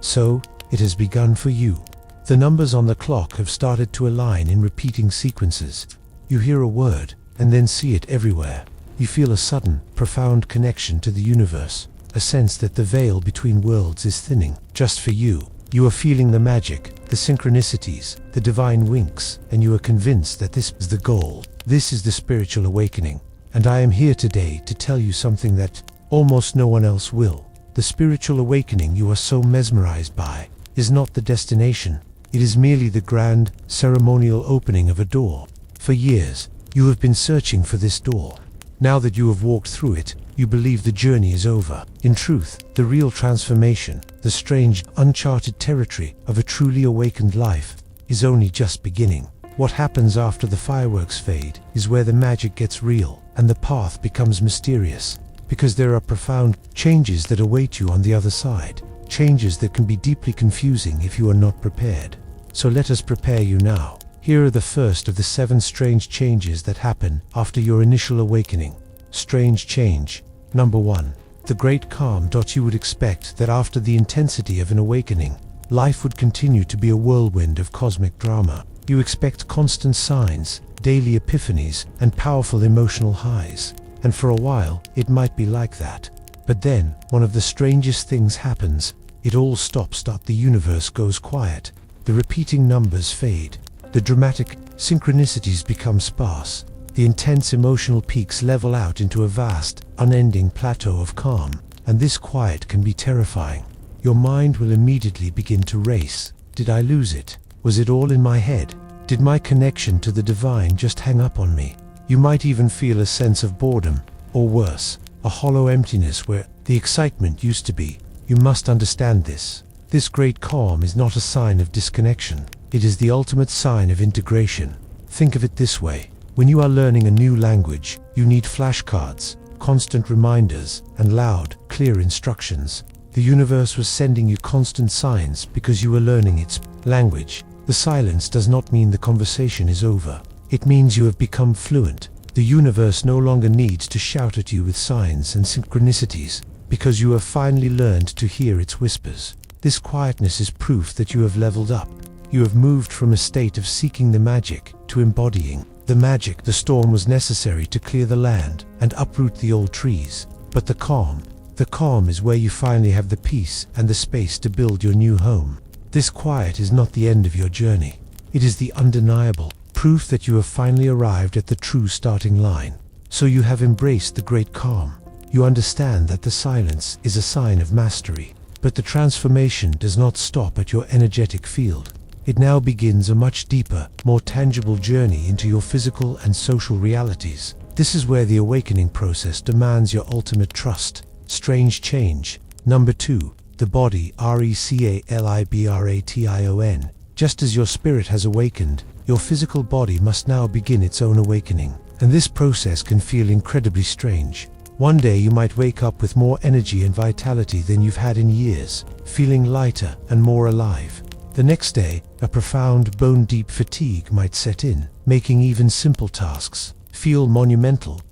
So, it has begun for you. The numbers on the clock have started to align in repeating sequences. You hear a word, and then see it everywhere. You feel a sudden, profound connection to the universe, a sense that the veil between worlds is thinning, just for you. You are feeling the magic, the synchronicities, the divine winks, and you are convinced that this is the goal. This is the spiritual awakening. And I am here today to tell you something that almost no one else will. The spiritual awakening you are so mesmerized by is not the destination. It is merely the grand, ceremonial opening of a door. For years, you have been searching for this door. Now that you have walked through it, you believe the journey is over. In truth, the real transformation, the strange, uncharted territory of a truly awakened life, is only just beginning. What happens after the fireworks fade is where the magic gets real and the path becomes mysterious, because there are profound changes that await you on the other side, changes that can be deeply confusing if you are not prepared. So let us prepare you now. Here are the first of the 7 strange changes that happen after your initial awakening. Strange change. Number 1. The great calm. You would expect that after the intensity of an awakening, life would continue to be a whirlwind of cosmic drama. You expect constant signs, daily epiphanies, and powerful emotional highs. And for a while, it might be like that. But then, one of the strangest things happens. It all stops. The universe goes quiet. The repeating numbers fade. The dramatic synchronicities become sparse. The intense emotional peaks level out into a vast, unending plateau of calm. And this quiet can be terrifying. Your mind will immediately begin to race. Did I lose it? Was it all in my head? Did my connection to the divine just hang up on me? You might even feel a sense of boredom, or worse, a hollow emptiness where the excitement used to be. You must understand this. This great calm is not a sign of disconnection. It is the ultimate sign of integration. Think of it this way. When you are learning a new language, you need flashcards, constant reminders, and loud, clear instructions. The universe was sending you constant signs because you were learning its language. The silence does not mean the conversation is over. It means you have become fluent. The universe no longer needs to shout at you with signs and synchronicities, because you have finally learned to hear its whispers. This quietness is proof that you have leveled up. You have moved from a state of seeking the magic to embodying the magic. The storm was necessary to clear the land and uproot the old trees. But the calm is where you finally have the peace and the space to build your new home. This quiet is not the end of your journey. It is the undeniable proof that you have finally arrived at the true starting line. So you have embraced the great calm. You understand that the silence is a sign of mastery. But the transformation does not stop at your energetic field. It now begins a much deeper, more tangible journey into your physical and social realities. This is where the awakening process demands your ultimate trust. Strange change. Number 2. The body. Recalibration. Just as your spirit has awakened, your physical body must now begin its own awakening. And this process can feel incredibly strange. One day you might wake up with more energy and vitality than you've had in years, feeling lighter and more alive. The next day, a profound, bone-deep fatigue might set in, making even simple tasks feel monumental.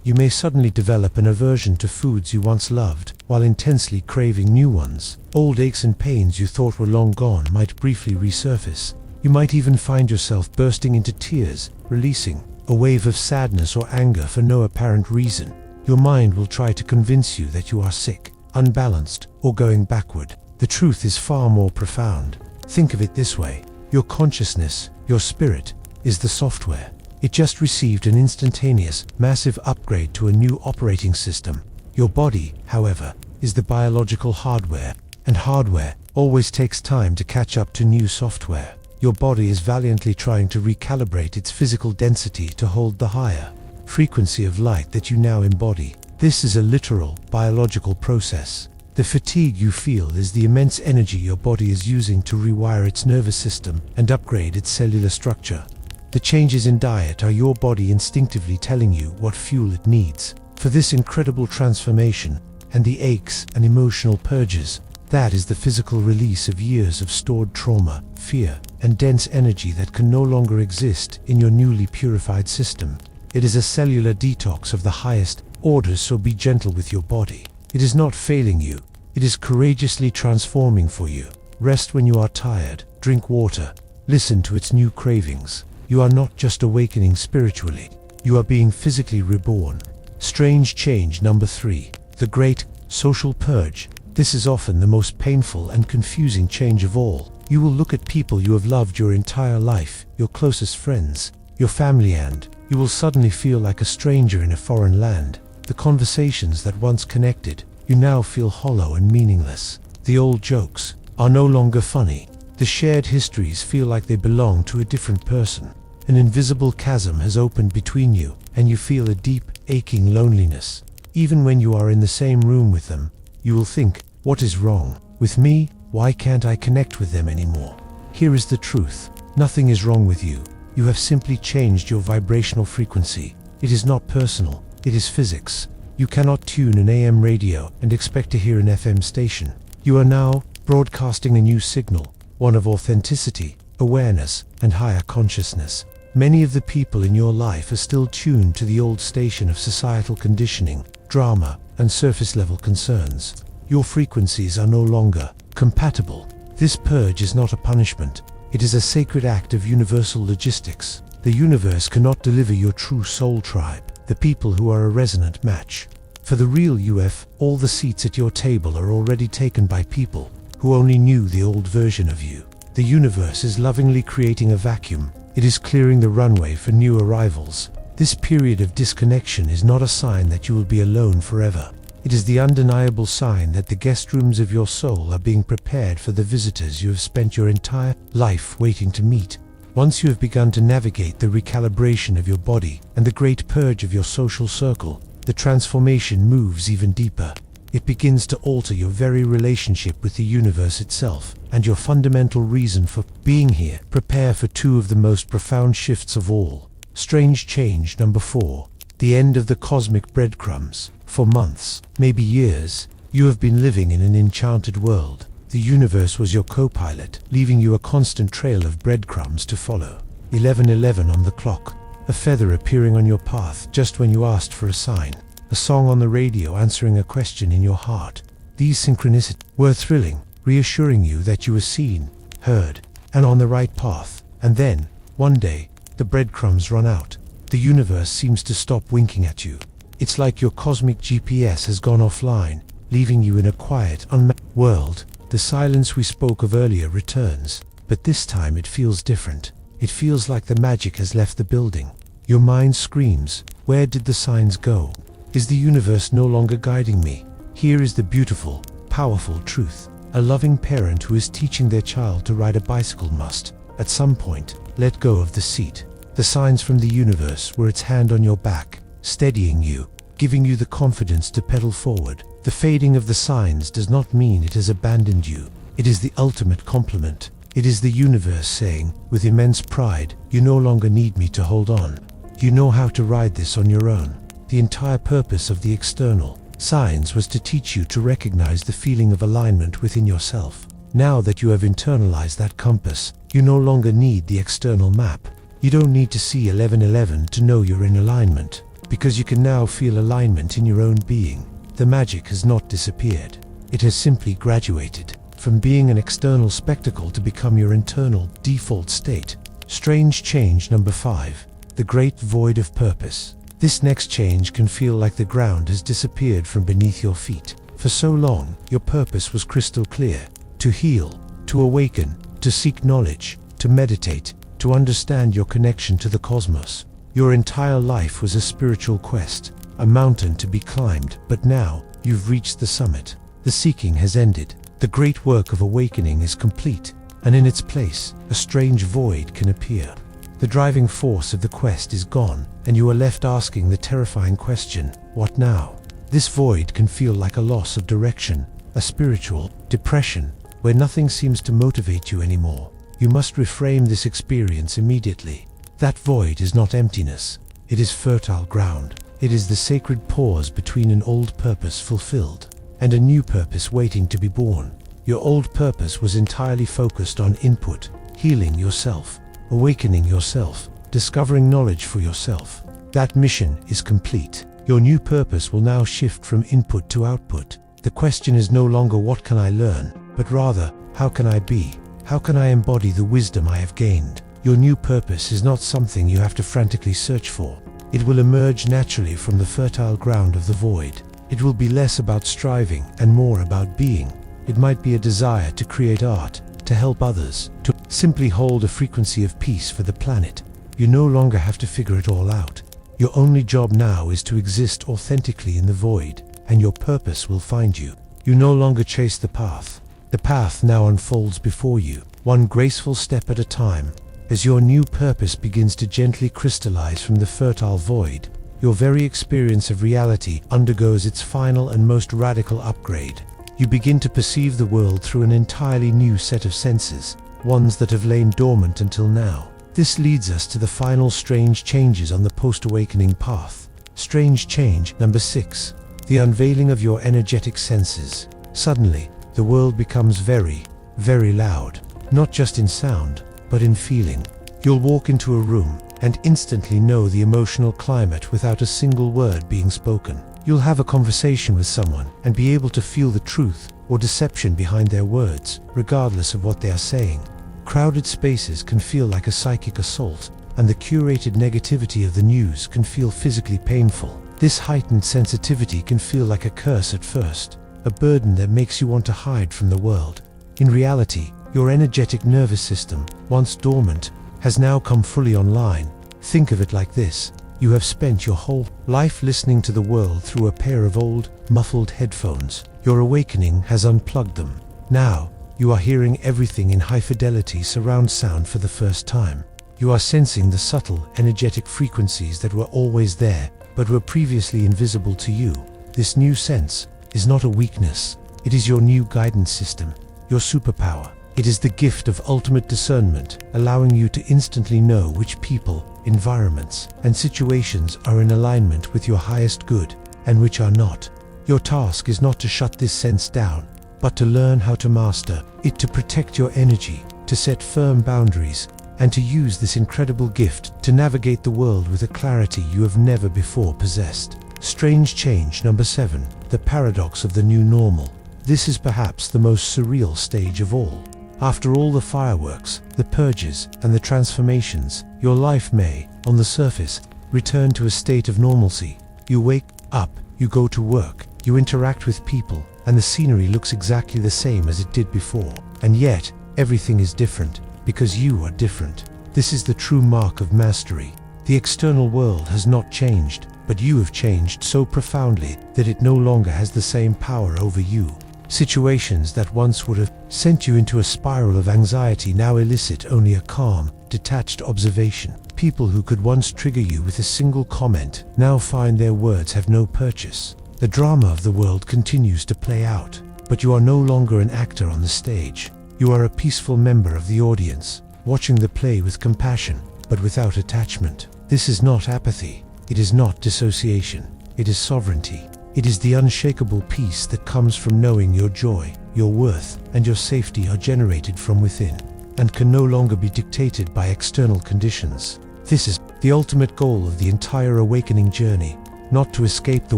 You may suddenly develop an aversion to foods you once loved, while intensely craving new ones. Old aches and pains you thought were long gone might briefly resurface. You might even find yourself bursting into tears, releasing a wave of sadness or anger for no apparent reason. Your mind will try to convince you that you are sick, unbalanced, or going backward. The truth is far more profound. Think of it this way. Your consciousness, your spirit, is the software. It just received an instantaneous, massive upgrade to a new operating system. Your body, however, is the biological hardware, and hardware always takes time to catch up to new software. Your body is valiantly trying to recalibrate its physical density to hold the higher frequency of light that you now embody. This is a literal, biological process. The fatigue you feel is the immense energy your body is using to rewire its nervous system and upgrade its cellular structure. The changes in diet are your body instinctively telling you what fuel it needs for this incredible transformation, and the aches and emotional purges, that is the physical release of years of stored trauma, fear, and dense energy that can no longer exist in your newly purified system. It is a cellular detox of the highest order, so be gentle with your body. It is not failing you. It is courageously transforming for you. Rest when you are tired, drink water, listen to its new cravings. You are not just awakening spiritually, you are being physically reborn. Strange change number 3, the great social purge. This is often the most painful and confusing change of all. You will look at people you have loved your entire life, your closest friends, your family, and you will suddenly feel like a stranger in a foreign land. The conversations that once connected, you now feel hollow and meaningless. The old jokes are no longer funny. The shared histories feel like they belong to a different person. An invisible chasm has opened between you, and you feel a deep, aching loneliness. Even when you are in the same room with them, you will think, what is wrong with me? Why can't I connect with them anymore? Here is the truth. Nothing is wrong with you. You have simply changed your vibrational frequency. It is not personal. It is physics. You cannot tune an AM radio and expect to hear an FM station. You are now broadcasting a new signal, one of authenticity, awareness, and higher consciousness. Many of the people in your life are still tuned to the old station of societal conditioning, drama, and surface-level concerns. Your frequencies are no longer compatible. This purge is not a punishment. It is a sacred act of universal logistics. The universe cannot deliver your true soul tribe, the people who are a resonant match. For the real UF, all the seats at your table are already taken by people who only knew the old version of you. The universe is lovingly creating a vacuum. It is clearing the runway for new arrivals. This period of disconnection is not a sign that you will be alone forever. It is the undeniable sign that the guest rooms of your soul are being prepared for the visitors you have spent your entire life waiting to meet. Once you have begun to navigate the recalibration of your body and the great purge of your social circle, the transformation moves even deeper. It begins to alter your very relationship with the universe itself and your fundamental reason for being here. Prepare for two of the most profound shifts of all. Strange change number 4, the end of the cosmic breadcrumbs. For months, maybe years, you have been living in an enchanted world. The universe was your co-pilot, leaving you a constant trail of breadcrumbs to follow. 11:11 on the clock, a feather appearing on your path just when you asked for a sign, a song on the radio answering a question in your heart. These synchronicities were thrilling, reassuring you that you were seen, heard, and on the right path. And then, one day, the breadcrumbs run out. The universe seems to stop winking at you. It's like your cosmic GPS has gone offline, leaving you in a quiet, unmapped world. The silence we spoke of earlier returns, but this time it feels different. It feels like the magic has left the building. Your mind screams, where did the signs go? Is the universe no longer guiding me? Here is the beautiful, powerful truth. A loving parent who is teaching their child to ride a bicycle must, at some point, let go of the seat. The signs from the universe were its hand on your back, steadying you, giving you the confidence to pedal forward. The fading of the signs does not mean it has abandoned you. It is the ultimate compliment. It is the universe saying, with immense pride, you no longer need me to hold on. You know how to ride this on your own. The entire purpose of the external signs was to teach you to recognize the feeling of alignment within yourself. Now that you have internalized that compass, you no longer need the external map. You don't need to see 11:11 to know you're in alignment, because you can now feel alignment in your own being. The magic has not disappeared. It has simply graduated from being an external spectacle to become your internal default state. Strange change number 5, the great void of purpose. This next change can feel like the ground has disappeared from beneath your feet. For so long, your purpose was crystal clear: to heal, to awaken, to seek knowledge, to meditate, to understand your connection to the cosmos. Your entire life was a spiritual quest, a mountain to be climbed, but now you've reached the summit. The seeking has ended. The great work of awakening is complete, and in its place, a strange void can appear. The driving force of the quest is gone, and you are left asking the terrifying question, what now? This void can feel like a loss of direction, a spiritual depression, where nothing seems to motivate you anymore. You must reframe this experience immediately. That void is not emptiness. It is fertile ground. It is the sacred pause between an old purpose fulfilled and a new purpose waiting to be born. Your old purpose was entirely focused on input, healing yourself, awakening yourself, discovering knowledge for yourself. That mission is complete. Your new purpose will now shift from input to output. The question is no longer what can I learn, but rather, how can I be? How can I embody the wisdom I have gained? Your new purpose is not something you have to frantically search for. It will emerge naturally from the fertile ground of the void. It will be less about striving and more about being. It might be a desire to create art, to help others, to simply hold a frequency of peace for the planet. You no longer have to figure it all out. Your only job now is to exist authentically in the void, and your purpose will find you. You no longer chase the path. The path now unfolds before you, one graceful step at a time. As your new purpose begins to gently crystallize from the fertile void, your very experience of reality undergoes its final and most radical upgrade. You begin to perceive the world through an entirely new set of senses, ones that have lain dormant until now. This leads us to the final strange changes on the post-awakening path. Strange change number 6. The unveiling of your energetic senses. Suddenly, the world becomes very, very loud, not just in sound, but in feeling. You'll walk into a room and instantly know the emotional climate without a single word being spoken. You'll have a conversation with someone and be able to feel the truth or deception behind their words, regardless of what they are saying. Crowded spaces can feel like a psychic assault, and the curated negativity of the news can feel physically painful. This heightened sensitivity can feel like a curse at first, a burden that makes you want to hide from the world. In reality, your energetic nervous system, once dormant, has now come fully online. Think of it like this. You have spent your whole life listening to the world through a pair of old, muffled headphones. Your awakening has unplugged them. Now, you are hearing everything in high-fidelity surround sound for the first time. You are sensing the subtle, energetic frequencies that were always there, but were previously invisible to you. This new sense is not a weakness. It is your new guidance system, your superpower. It is the gift of ultimate discernment, allowing you to instantly know which people, environments, and situations are in alignment with your highest good, and which are not. Your task is not to shut this sense down, but to learn how to master it, to protect your energy, to set firm boundaries, and to use this incredible gift to navigate the world with a clarity you have never before possessed. Strange change number 7. The paradox of the new normal. This is perhaps the most surreal stage of all. After all the fireworks, the purges, and the transformations, your life may, on the surface, return to a state of normalcy. You wake up, you go to work, you interact with people, and the scenery looks exactly the same as it did before. And yet, everything is different, because you are different. This is the true mark of mastery. The external world has not changed, but you have changed so profoundly that it no longer has the same power over you. Situations that once would have sent you into a spiral of anxiety now elicit only a calm, detached observation. People who could once trigger you with a single comment now find their words have no purchase. The drama of the world continues to play out, but you are no longer an actor on the stage. You are a peaceful member of the audience, watching the play with compassion, but without attachment. This is not apathy. It is not dissociation. It is sovereignty. It is the unshakable peace that comes from knowing your joy, your worth, and your safety are generated from within, and can no longer be dictated by external conditions. This is the ultimate goal of the entire awakening journey, not to escape the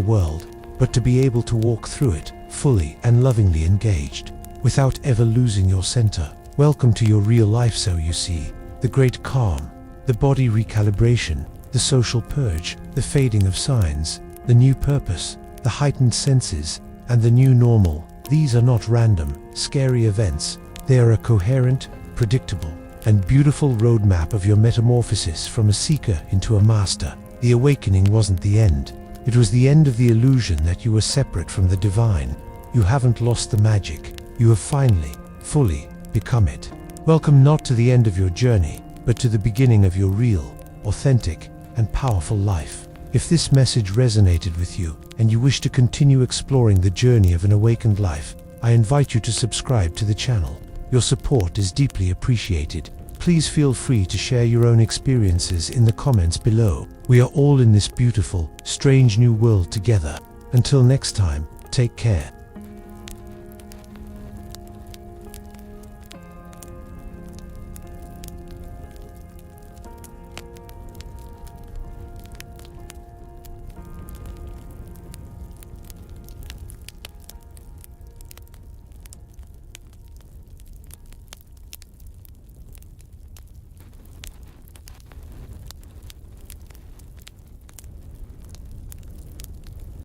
world, but to be able to walk through it, fully and lovingly engaged, without ever losing your center. Welcome to your real life, so you see. The great calm, the body recalibration, the social purge, the fading of signs, the new purpose, the heightened senses, and the new normal. These are not random, scary events. They are a coherent, predictable, and beautiful roadmap of your metamorphosis from a seeker into a master. The awakening wasn't the end. It was the end of the illusion that you were separate from the divine. You haven't lost the magic. You have finally, fully, become it. Welcome not to the end of your journey, but to the beginning of your real, authentic, and powerful life. If this message resonated with you, and you wish to continue exploring the journey of an awakened life, I invite you to subscribe to the channel. Your support is deeply appreciated. Please feel free to share your own experiences in the comments below. We are all in this beautiful, strange new world together. Until next time, take care.